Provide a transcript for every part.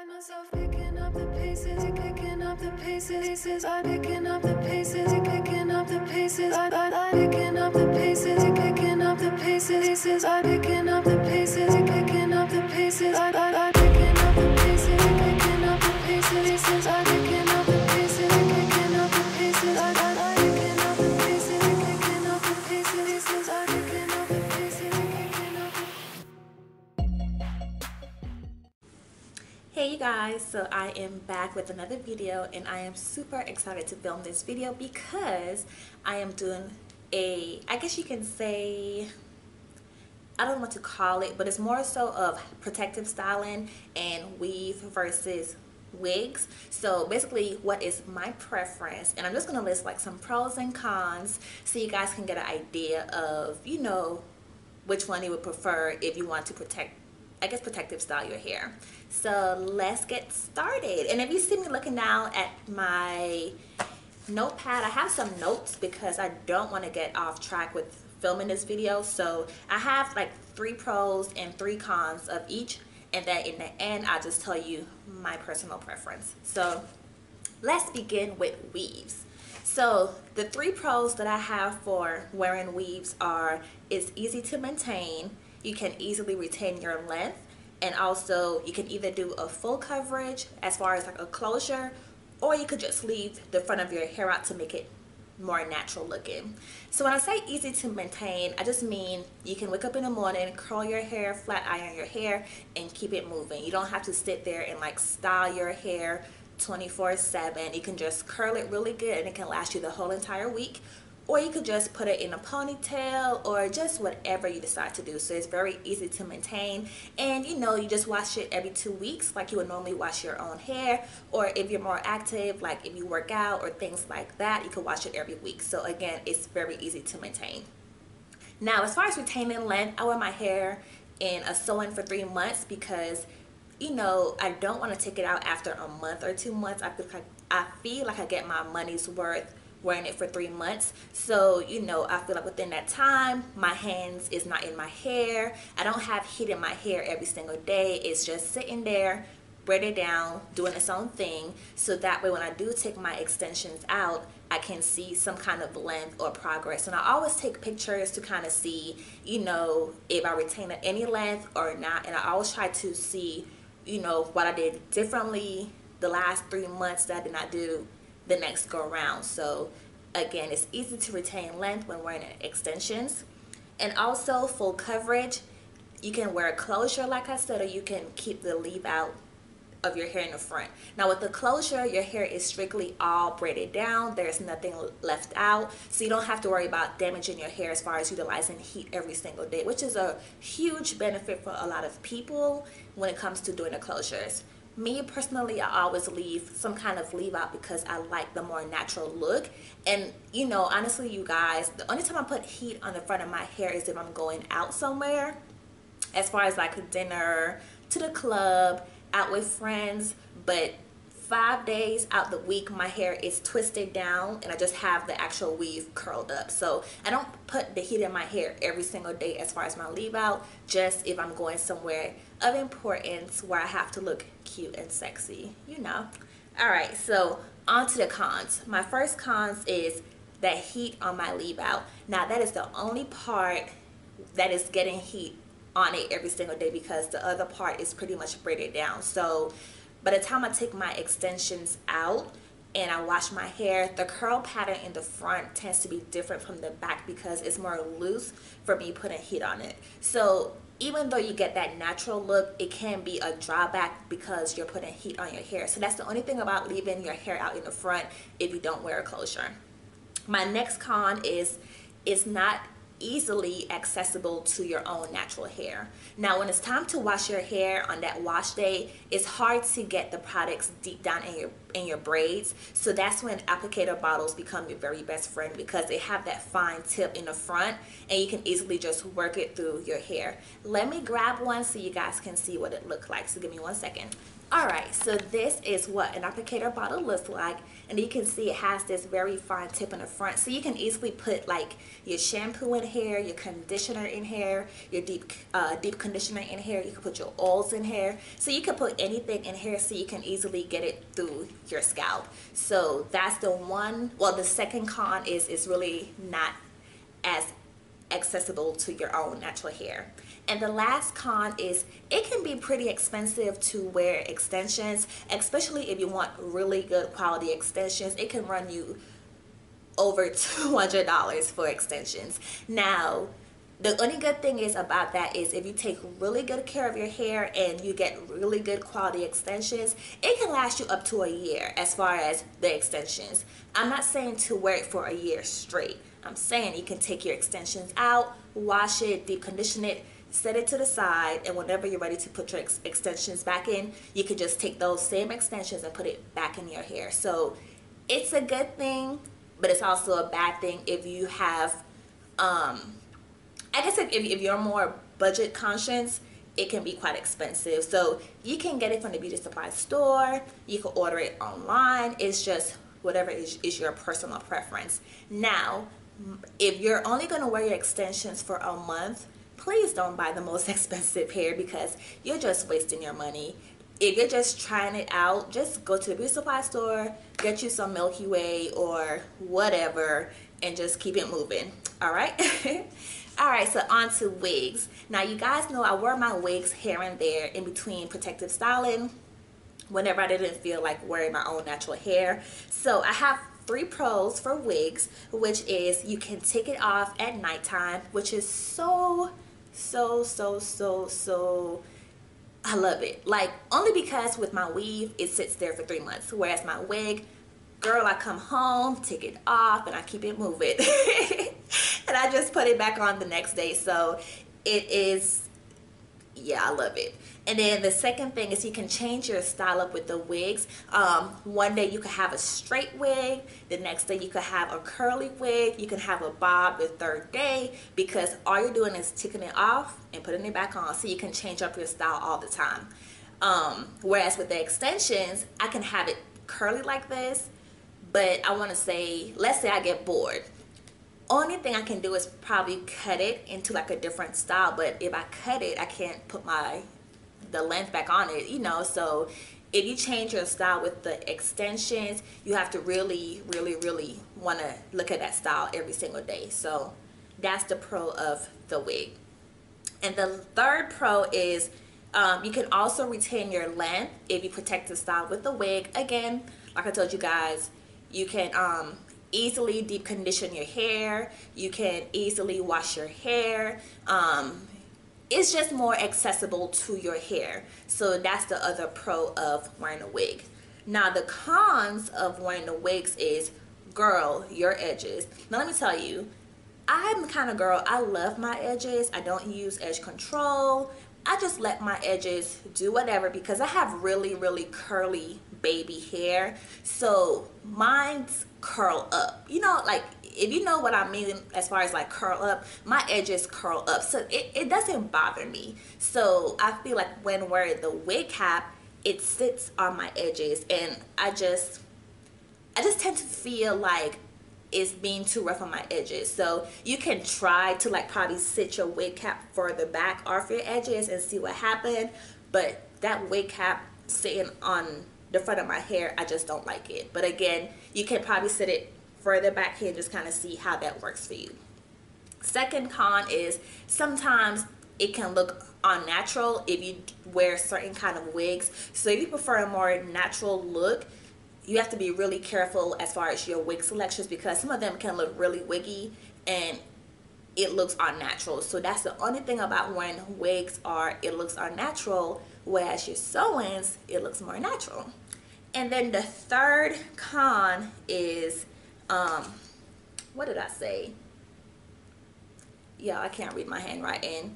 find myself picking up the pieces, picking up the pieces, I'm picking up the pieces, picking up the pieces, I'm picking up the pieces, picking up the pieces, I'm picking up the pieces, picking up the pieces, I'm picking up the pieces, picking up the pieces, I'm picking up the pieces, picking up the pieces, I'm picking up the pieces, picking up the pieces, I'm picking up the pieces, picking up the. Hey you guys, so I am back with another video and I am super excited to film this video because I am doing I guess you can say, I don't know what to call it, but it's more so of protective styling and weave versus wigs. So basically what is my preference, and I'm just going to list like some pros and cons so you guys can get an idea of, you know, which one you would prefer if you want to protective style your hair. So let's get started. And if you see me looking down at my notepad, I have some notes because I don't want to get off track with filming this video. So I have like 3 pros and 3 cons of each, and then in the end I'll just tell you my personal preference. So let's begin with weaves. So the 3 pros that I have for wearing weaves are: it's easy to maintain, you can easily retain your length, and also you can either do a full coverage as far as like a closure, or you could just leave the front of your hair out to make it more natural looking. So when I say easy to maintain, I just mean you can wake up in the morning, curl your hair, flat iron your hair, and keep it moving. You don't have to sit there and like style your hair 24/7. You can just curl it really good and it can last you the whole entire week. Or you could just put it in a ponytail, or just whatever you decide to do. So it's very easy to maintain, and you know, you just wash it every 2 weeks like you would normally wash your own hair. Or if you're more active, like if you work out or things like that, you could wash it every week. So again, it's very easy to maintain. Now as far as retaining length, I wear my hair in a sew-in for 3 months because, you know, I don't want to take it out after a month or 2 months. I feel like I get my money's worth wearing it for 3 months. So, you know, I feel like within that time, my hands is not in my hair. I don't have heat in my hair every single day. It's just sitting there, braided down, doing its own thing. So that way when I do take my extensions out, I can see some kind of length or progress. And I always take pictures to kind of see, you know, if I retain any length or not. And I always try to see, you know, what I did differently the last 3 months that I did not do the next go around. So again, it's easy to retain length when wearing extensions. And also full coverage, you can wear a closure like I said, or you can keep the leave out of your hair in the front. Now with the closure, your hair is strictly all braided down. There's nothing left out, so you don't have to worry about damaging your hair as far as utilizing heat every single day, which is a huge benefit for a lot of people when it comes to doing the closures. Me personally, I always leave some kind of leave out because I like the more natural look. And you know, honestly you guys, the only time I put heat on the front of my hair is if I'm going out somewhere, as far as like a dinner, to the club, out with friends. But 5 days out the week, my hair is twisted down and I just have the actual weave curled up. So I don't put the heat in my hair every single day as far as my leave out, just if I'm going somewhere of importance where I have to look cute and sexy, you know. Alright, so on to the cons. My first cons is that heat on my leave out. Now that is the only part that is getting heat on it every single day because the other part is pretty much braided down. So by the time I take my extensions out and I wash my hair, the curl pattern in the front tends to be different from the back because it's more loose for me putting heat on it. So even though you get that natural look, it can be a drawback because you're putting heat on your hair. So that's the only thing about leaving your hair out in the front if you don't wear a closure. My next con is it's not easily accessible to your own natural hair. Now when it's time to wash your hair on that wash day, it's hard to get the products deep down in your braids. So that's when applicator bottles become your very best friend because they have that fine tip in the front and you can easily just work it through your hair. Let me grab one so you guys can see what it looks like. So give me 1 second. Alright, so this is what an applicator bottle looks like, and you can see it has this very fine tip in the front, so you can easily put like your shampoo in here, your conditioner in here, your deep conditioner in here. You can put your oils in here, so you can put anything in here so you can easily get it through your scalp. So that's the one. Well, the second con is it's really not as accessible to your own natural hair. And the last con is it can be pretty expensive to wear extensions, especially if you want really good quality extensions. It can run you over $200 for extensions. Now, the only good thing is about that is if you take really good care of your hair and you get really good quality extensions, it can last you up to a year as far as the extensions. I'm not saying to wear it for a year straight. I'm saying you can take your extensions out, wash it, deep condition it, set it to the side, and whenever you're ready to put your extensions back in, you can just take those same extensions and put it back in your hair. So it's a good thing, but it's also a bad thing if you have, I guess if you're more budget conscious, it can be quite expensive. So you can get it from the beauty supply store, you can order it online. It's just whatever is your personal preference. Now, if you're only going to wear your extensions for a month, please don't buy the most expensive hair because you're just wasting your money. If you're just trying it out, just go to the beauty supply store, get you some Milky Way or whatever, and just keep it moving. All right. All right, so on to wigs. Now, you guys know I wear my wigs here and there in between protective styling whenever I didn't feel like wearing my own natural hair. So I have 3 pros for wigs, which is you can take it off at nighttime, which is so I love it. Like, only because with my weave it sits there for 3 months, whereas my wig, girl, I come home, take it off, and I keep it moving and I just put it back on the next day. So it is, yeah, I love it. And then the second thing is you can change your style up with the wigs. One day you could have a straight wig, the next day you could have a curly wig, you can have a bob the third day, because all you're doing is taking it off and putting it back on, so you can change up your style all the time. Whereas with the extensions, I can have it curly like this, but I want to say, let's say I get bored. Only thing I can do is probably cut it into like a different style, but if I cut it, I can't put the length back on it, you know. So if you change your style with the extensions, you have to really want to look at that style every single day. So that's the pro of the wig. And the third pro is you can also retain your length if you protect the style with the wig. Again, like I told you guys, you can easily deep condition your hair, you can easily wash your hair. It's just more accessible to your hair. So that's the other pro of wearing a wig. Now, the cons of wearing the wigs is, girl, your edges. Now, let me tell you, I'm the kind of girl, I love my edges. I don't use edge control. I just let my edges do whatever because I have really curly baby hair. So mine's curl up. You know, like, if you know what I mean as far as like curl up, my edges curl up. So it doesn't bother me. So I feel like when wearing the wig cap, it sits on my edges, and I just tend to feel like it's being too rough on my edges. So you can try to like probably sit your wig cap further back off your edges and see what happens, but that wig cap sitting on the front of my hair, I just don't like it. But again, you can probably sit it further back here and just kind of see how that works for you. Second con is sometimes it can look unnatural if you wear certain kind of wigs. So if you prefer a more natural look, you have to be really careful as far as your wig selections, because some of them can look really wiggy and it looks unnatural. So that's the only thing about when wigs are, it looks unnatural, whereas your sew-ins, it looks more natural. And then the third con is, what did I say? Yeah, I can't read my handwriting.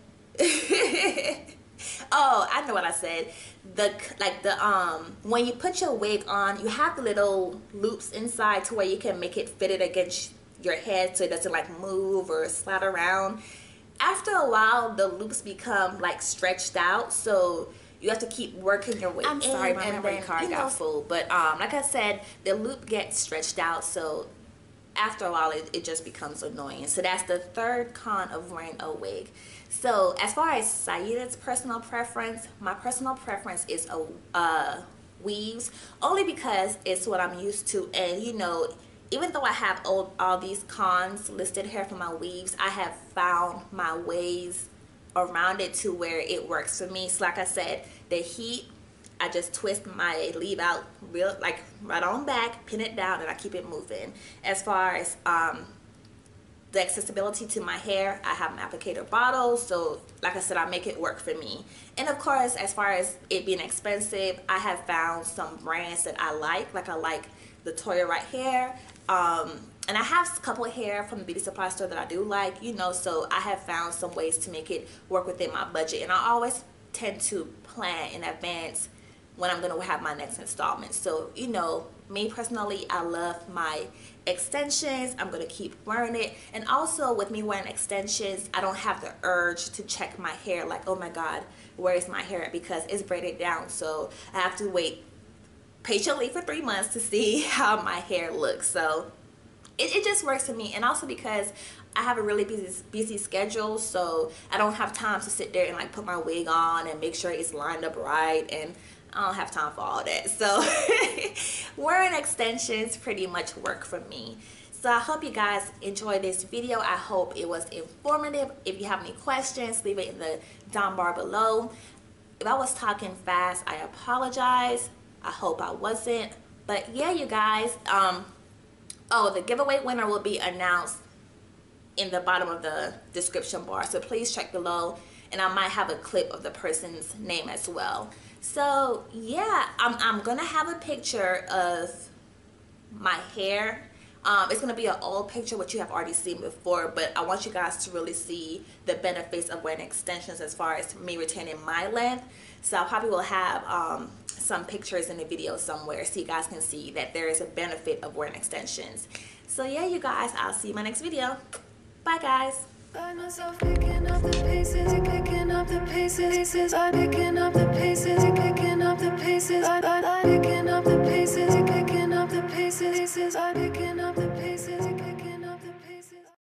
Oh, I know what I said. When you put your wig on, you have the little loops inside to where you can make it fit it against your head so it doesn't like move or slide around. After a while, the loops become like stretched out, so you have to keep working your way I'm sorry, my and memory then, card got full. But like I said, the loop gets stretched out, so after a while it just becomes annoying. So that's the third con of wearing a wig. So as far as Syed's personal preference, my personal preference is a weaves, only because it's what I'm used to. And you know, even though I have all these cons listed here for my weaves, I have found my ways around it to where it works for me. So like I said, the heat, I just twist my leave out real, like right on back, pin it down, and I keep it moving. As far as the accessibility to my hair, I have an applicator bottle, so like I said, I make it work for me. And of course, as far as it being expensive, I have found some brands that I like I like the Toya Wright hair, and I have a couple of hair from the beauty supply store that I do like, you know, so I have found some ways to make it work within my budget. And I always tend to plan in advance when I'm going to have my next installment. So, you know, me personally, I love my extensions. I'm going to keep wearing it. And also with me wearing extensions, I don't have the urge to check my hair like, oh my God, where is my hair at? Because it's braided down. So I have to wait patiently for 3 months to see how my hair looks. So it just works for me. And also because I have a really busy schedule, so I don't have time to sit there and like put my wig on and make sure it's lined up right, and I don't have time for all that. So wearing extensions pretty much work for me. So I hope you guys enjoyed this video. I hope it was informative. If you have any questions, leave it in the down bar below. If I was talking fast, I apologize. I hope I wasn't. But yeah, you guys, oh, the giveaway winner will be announced in the bottom of the description bar, so please check below, and I might have a clip of the person's name as well. So yeah, I'm gonna have a picture of my hair. It's gonna be an old picture which you have already seen before, but I want you guys to really see the benefits of wearing extensions as far as me retaining my length. So I probably will have some pictures in the video somewhere so you guys can see that there is a benefit of wearing extensions. So yeah, you guys, I'll see you in my next video. Bye guys. Find myself picking up the pieces, picking up the pieces, I'm picking up the pieces, picking up the pieces, I picking up